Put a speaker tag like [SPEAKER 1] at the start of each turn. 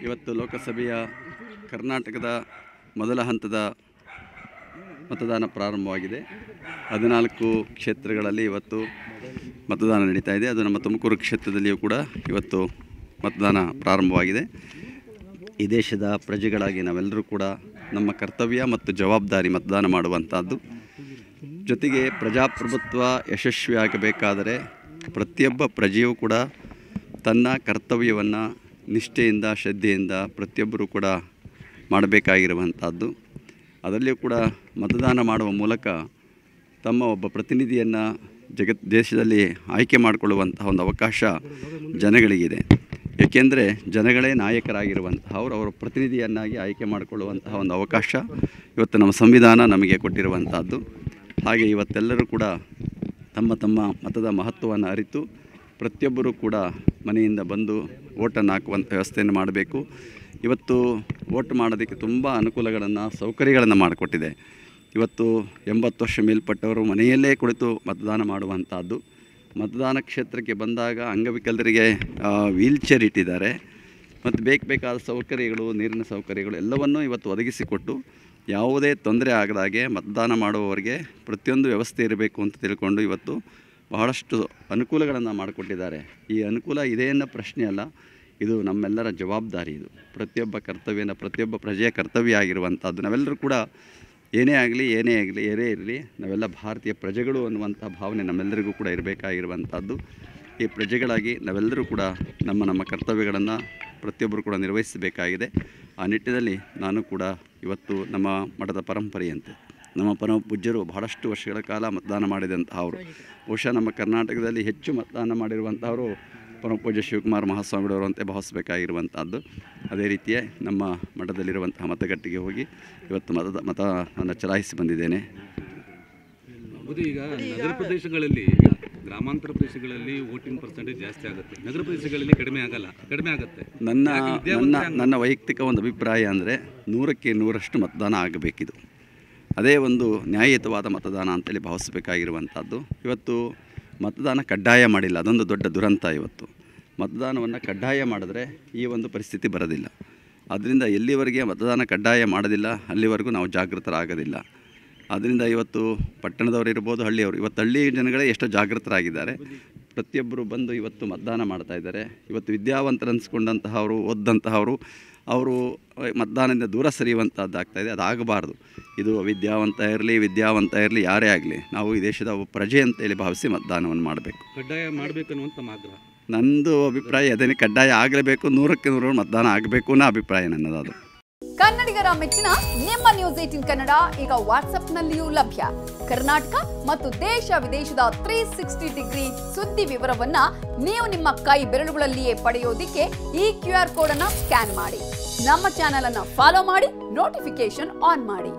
[SPEAKER 1] ಇವತ್ತು ಲೋಕಸಭೆಯ ಕರ್ನಾಟಕದ ಮೊದಲ ಹಂತದ ಮತದಾನ ಪ್ರಾರಂಭವಾಗಿದೆ. 14 ಕ್ಷೇತ್ರಗಳಲ್ಲಿ ಇವತ್ತು ಮತದಾನ ನಡೀತಾ ಇದೆ. ಅದು ನಮ್ಮ ತುಮಕೂರು ಕ್ಷೇತ್ರದಲ್ಲಿಯೂ ಕೂಡ ಇವತ್ತು ಮತದಾನ ಪ್ರಾರಂಭವಾಗಿದೆ. ಈ ದೇಶದ ಪ್ರಜೆಗಳಾಗಿ ನಾವೆಲ್ಲರೂ ಕೂಡ ನಮ್ಮ ಕರ್ತವ್ಯ ಮತ್ತು ಜವಾಬ್ದಾರಿ ಮತದಾನ ಮಾಡುವಂಥದ್ದು. ಜೊತೆಗೆ ಪ್ರಜಾಪ್ರಭುತ್ವ ಯಶಸ್ವಿಯಾಗಬೇಕಾದರೆ ಪ್ರತಿಯೊಬ್ಬ ಪ್ರಜೆಯೂ ಕೂಡ ತನ್ನ ಕರ್ತವ್ಯವನ್ನು ನಿಷ್ಠೆಯಿಂದ ಶ್ರದ್ಧೆಯಿಂದ ಪ್ರತಿಯೊಬ್ಬರೂ ಕೂಡ ಮಾಡಬೇಕಾಗಿರುವಂಥದ್ದು. ಅದರಲ್ಲಿಯೂ ಕೂಡ ಮತದಾನ ಮಾಡುವ ಮೂಲಕ ತಮ್ಮ ಒಬ್ಬ ಪ್ರತಿನಿಧಿಯನ್ನು ದೇಶದಲ್ಲಿ ಆಯ್ಕೆ ಮಾಡಿಕೊಳ್ಳುವಂತಹ ಒಂದು ಅವಕಾಶ ಜನಗಳಿಗಿದೆ. ಏಕೆಂದರೆ ಜನಗಳೇ ನಾಯಕರಾಗಿರುವಂತಹ ಅವರ ಪ್ರತಿನಿಧಿಯನ್ನಾಗಿ ಆಯ್ಕೆ ಮಾಡಿಕೊಳ್ಳುವಂತಹ ಒಂದು ಅವಕಾಶ ಇವತ್ತು ನಮ್ಮ ಸಂವಿಧಾನ ನಮಗೆ ಕೊಟ್ಟಿರುವಂಥದ್ದು. ಹಾಗೆ ಇವತ್ತೆಲ್ಲರೂ ಕೂಡ ತಮ್ಮ ತಮ್ಮ ಮತದ ಮಹತ್ವವನ್ನು ಅರಿತು ಪ್ರತಿಯೊಬ್ಬರೂ ಕೂಡ ಮನೆಯಿಂದ ಬಂದು ವೋಟನ್ನು ಹಾಕುವಂಥ ವ್ಯವಸ್ಥೆಯನ್ನು ಮಾಡಬೇಕು. ಇವತ್ತು ವೋಟ್ ಮಾಡೋದಕ್ಕೆ ತುಂಬ ಅನುಕೂಲಗಳನ್ನು ಸೌಕರ್ಯಗಳನ್ನು ಮಾಡಿಕೊಟ್ಟಿದೆ. ಇವತ್ತು 80 ವರ್ಷ ಮೇಲ್ಪಟ್ಟವರು ಮನೆಯಲ್ಲೇ ಕುಳಿತು ಮತದಾನ ಮಾಡುವಂಥದ್ದು. ಮತದಾನ ಕ್ಷೇತ್ರಕ್ಕೆ ಬಂದಾಗ ಅಂಗವಿಕಲರಿಗೆ ವೀಲ್ ಚೇರ್ ಇಟ್ಟಿದ್ದಾರೆ ಮತ್ತು ಬೇಕಾದ ಸೌಕರ್ಯಗಳು, ನೀರಿನ ಸೌಕರ್ಯಗಳು ಎಲ್ಲವನ್ನೂ ಇವತ್ತು ಒದಗಿಸಿಕೊಟ್ಟು ಯಾವುದೇ ತೊಂದರೆ ಆಗದಾಗೆ ಮತದಾನ ಮಾಡುವವರಿಗೆ ಪ್ರತಿಯೊಂದು ವ್ಯವಸ್ಥೆ ಇರಬೇಕು ಅಂತ ತಿಳ್ಕೊಂಡು ಇವತ್ತು ಬಹಳಷ್ಟು ಅನುಕೂಲಗಳನ್ನು ಮಾಡಿಕೊಟ್ಟಿದ್ದಾರೆ. ಈ ಅನುಕೂಲ ಇದೆ ಅನ್ನೋ ಪ್ರಶ್ನೆ ಅಲ್ಲ, ಇದು ನಮ್ಮೆಲ್ಲರ ಜವಾಬ್ದಾರಿ. ಇದು ಪ್ರತಿಯೊಬ್ಬ ಕರ್ತವ್ಯನ ಪ್ರತಿಯೊಬ್ಬ ಪ್ರಜೆಯ ಕರ್ತವ್ಯ ಆಗಿರುವಂಥದ್ದು. ನಾವೆಲ್ಲರೂ ಕೂಡ ಏನೇ ಇರಲಿ ನಾವೆಲ್ಲ ಭಾರತೀಯ ಪ್ರಜೆಗಳು ಅನ್ನುವಂಥ ಭಾವನೆ ನಮ್ಮೆಲ್ಲರಿಗೂ ಕೂಡ ಇರಬೇಕಾಗಿರುವಂಥದ್ದು. ಈ ಪ್ರಜೆಗಳಾಗಿ ನಾವೆಲ್ಲರೂ ಕೂಡ ನಮ್ಮ ಕರ್ತವ್ಯಗಳನ್ನು ಪ್ರತಿಯೊಬ್ಬರು ಕೂಡ ನಿರ್ವಹಿಸಬೇಕಾಗಿದೆ. ಆ ನಿಟ್ಟಿನಲ್ಲಿ ನಾನು ಕೂಡ ಇವತ್ತು ನಮ್ಮ ಮಠದ ಪರಂಪರೆಯಂತೆ ನಮ್ಮ ಪರಮ ಪೂಜ್ಯರು ಬಹಳಷ್ಟು ವರ್ಷಗಳ ಕಾಲ ಮತದಾನ ಮಾಡಿದಂತಹವರು, ಬಹುಶಃ ನಮ್ಮ ಕರ್ನಾಟಕದಲ್ಲಿ ಹೆಚ್ಚು ಮತದಾನ ಮಾಡಿರುವಂಥವರು ಪರಮ ಪೂಜ್ಯ ಶಿವಕುಮಾರ ಮಹಾಸ್ವಾಮಿಗಳವರು ಅಂತ ಭಾವಿಸಬೇಕಾಗಿರುವಂಥದ್ದು. ಅದೇ ರೀತಿಯೇ ನಮ್ಮ ಮಠದಲ್ಲಿರುವಂತಹ ಮತಗಟ್ಟೆಗೆ ಹೋಗಿ ಇವತ್ತು ಮತವನ್ನು ಚಲಾಯಿಸಿ ಬಂದಿದ್ದೇನೆ.
[SPEAKER 2] ಈಗ ನಗರ ಪ್ರದೇಶಗಳಲ್ಲಿ, ಗ್ರಾಮಾಂತರ ಪ್ರದೇಶಗಳಲ್ಲಿ ವೋಟಿಂಗ್ ಪರ್ಸೆಂಟೇಜ್ ಜಾಸ್ತಿ ಆಗುತ್ತೆ, ನಗರ ಪ್ರದೇಶಗಳಲ್ಲಿ ಕಡಿಮೆ ಆಗುತ್ತೆ.
[SPEAKER 1] ನನ್ನ ವೈಯಕ್ತಿಕ ಒಂದು ಅಭಿಪ್ರಾಯ ಅಂದರೆ 100ಕ್ಕೆ 100ರಷ್ಟು ಮತದಾನ ಆಗಬೇಕಿದು. ಅದೇ ಒಂದು ನ್ಯಾಯಯುತವಾದ ಮತದಾನ ಅಂತೇಳಿ ಭಾವಿಸಬೇಕಾಗಿರುವಂಥದ್ದು. ಇವತ್ತು ಮತದಾನ ಕಡ್ಡಾಯ ಮಾಡಿಲ್ಲ, ಅದೊಂದು ದೊಡ್ಡ ದುರಂತ. ಇವತ್ತು ಮತದಾನವನ್ನು ಕಡ್ಡಾಯ ಮಾಡಿದ್ರೆ ಈ ಒಂದು ಪರಿಸ್ಥಿತಿ ಬರೋದಿಲ್ಲ. ಆದ್ದರಿಂದ ಎಲ್ಲಿವರೆಗೆ ಮತದಾನ ಕಡ್ಡಾಯ ಮಾಡೋದಿಲ್ಲ ಅಲ್ಲಿವರೆಗೂ ನಾವು ಜಾಗೃತರಾಗೋದಿಲ್ಲ. ಆದ್ದರಿಂದ ಇವತ್ತು ಪಟ್ಟಣದವರು ಇರ್ಬೋದು, ಹಳ್ಳಿಯವರು, ಇವತ್ತು ಹಳ್ಳಿ ಜನಗಳೇ ಎಷ್ಟೋ ಜಾಗೃತರಾಗಿದ್ದಾರೆ. ಪ್ರತಿಯೊಬ್ಬರು ಬಂದು ಇವತ್ತು ಮತದಾನ ಮಾಡ್ತಾಯಿದ್ದಾರೆ. ಇವತ್ತು ವಿದ್ಯಾವಂತರು ಅನಿಸ್ಕೊಂಡಂತಹವರು, ಓದ್ದಂತಹವರು, ಅವರು ಮತದಾನದಿಂದ ದೂರ ಸರಿಯುವಂಥದ್ದಾಗ್ತಾಯಿದೆ. ಅದಾಗಬಾರ್ದು. ಇದು ವಿದ್ಯಾವಂತ ಇರಲಿ ಯಾರೇ ಆಗಲಿ, ನಾವು ಈ ದೇಶದ ಒಬ್ಬ ಪ್ರಜೆ ಅಂತೇಳಿ ಭಾವಿಸಿ ಮತದಾನವನ್ನು ಮಾಡಬೇಕು.
[SPEAKER 2] ಕಡ್ಡಾಯ ಮಾಡಬೇಕನ್ನುವಂಥ ಆಗ್ರಹ
[SPEAKER 1] ನಂದು ಅಭಿಪ್ರಾಯ ಅದೇನೆ, ಕಡ್ಡಾಯ ಆಗಲೇಬೇಕು, 100ಕ್ಕೆ 100 ಮತದಾನ ಆಗಬೇಕು ಅನ್ನೋ ಅಭಿಪ್ರಾಯ ನನ್ನದು.
[SPEAKER 3] ಕನ್ನಡಿಗರ ಮೆಚ್ಚಿನ ನಿಮ್ಮ ನ್ಯೂಸ್ 18 ಕನ್ನಡ ಈಗ ವಾಟ್ಸ್ಆಪ್ನಲ್ಲಿಯೂ ಲಭ್ಯ. ಕರ್ನಾಟಕ ಮತ್ತು ದೇಶ ವಿದೇಶದ 360 ಡಿಗ್ರಿ ಸುದ್ದಿ ವಿವರವನ್ನ ನೀವು ನಿಮ್ಮ ಕೈ ಬೆರಳುಗಳಲ್ಲಿಯೇ ಪಡೆಯೋದಿಕ್ಕೆ ಈ QR ಕೋಡ್ ಅನ್ನು ಸ್ಕ್ಯಾನ್ ಮಾಡಿ. ನಮ್ಮ ಚಾನೆಲ್ ಅನ್ನು ಫಾಲೋ ಮಾಡಿ, ನೋಟಿಫಿಕೇಶನ್ ಆನ್ ಮಾಡಿ.